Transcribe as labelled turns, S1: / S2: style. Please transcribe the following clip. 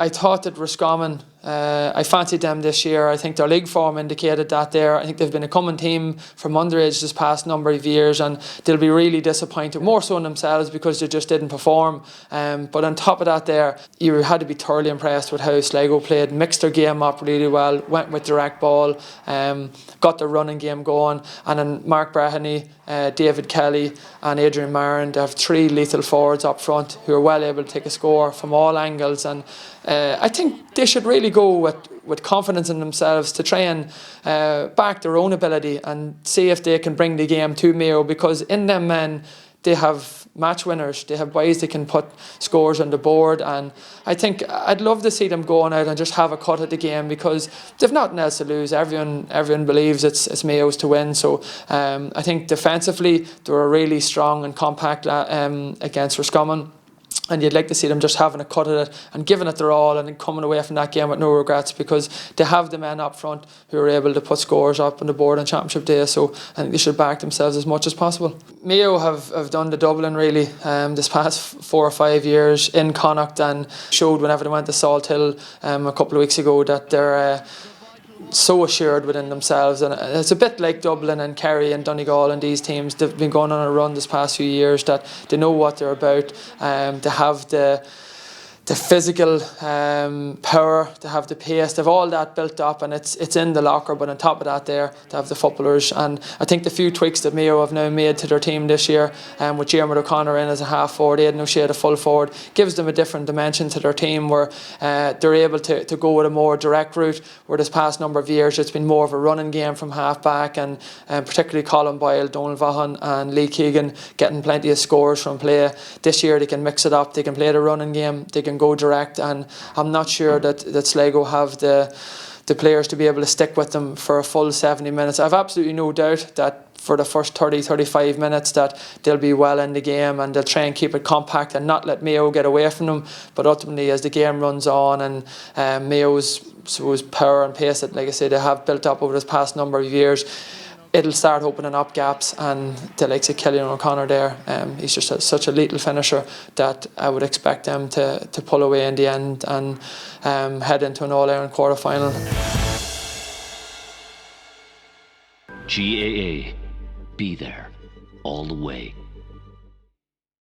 S1: I thought that Roscommon, I fancied them this year. I think their league form indicated that there. I think they've been a common team from underage this past number of years, and they'll be really disappointed, more so in themselves, because they just didn't perform. But on top of that there, you had to be thoroughly impressed with how Sligo played, mixed their game up really well, went with direct ball, got the running game going, and then Mark Breheny, David Kelly and Adrian Marin, they have three lethal forwards up front who are well able to take a score from all angles, and I think they should really go with confidence in themselves to try and back their own ability and see if they can bring the game to Mayo, because in them men they have match winners, they have boys that can put scores on the board, and I think I'd love to see them going out and just have a cut at the game, because they've nothing else to lose. Everyone believes it's Mayo's to win, so I think defensively they were really strong and compact against Roscommon. And you'd like to see them just having a cut at it and giving it their all, and then coming away from that game with no regrets, because they have the men up front who are able to put scores up on the board on Championship Day. So I think they should back themselves as much as possible. Mayo have done the Dublin really this past 4 or 5 years in Connacht, and showed whenever they went to Salt Hill a couple of weeks ago that they're so assured within themselves, and it's a bit like Dublin and Kerry and Donegal and these teams. They've been going on a run this past few years, that they know what they're about. They have the physical power, to have the pace, they have all that built up, and it's in the locker. But on top of that there, to have the footballers, and I think the few tweaks that Mayo have now made to their team this year, with Diarmuid O'Connor in as a half forward, Aidan O'Shea a full forward, gives them a different dimension to their team, where they're able to go with a more direct route, where this past number of years it's been more of a running game from half back, and particularly Colin Boyle, Donal Vaughan and Lee Keegan getting plenty of scores from play. This year they can mix it up, they can play the running game, they can go direct, and I'm not sure that Sligo have the players to be able to stick with them for a full 70 minutes. I've absolutely no doubt that for the first 30-35 minutes that they'll be well in the game, and they'll try and keep it compact and not let Mayo get away from them. But ultimately, as the game runs on, and Mayo's power and pace that, like I said, they have built up over this past number of years, it'll start opening up gaps, and the likes of Cillian O'Connor there, he's just such a lethal finisher that I would expect them to pull away in the end and head into an All-Ireland quarter-final.
S2: GAA, be there all the way.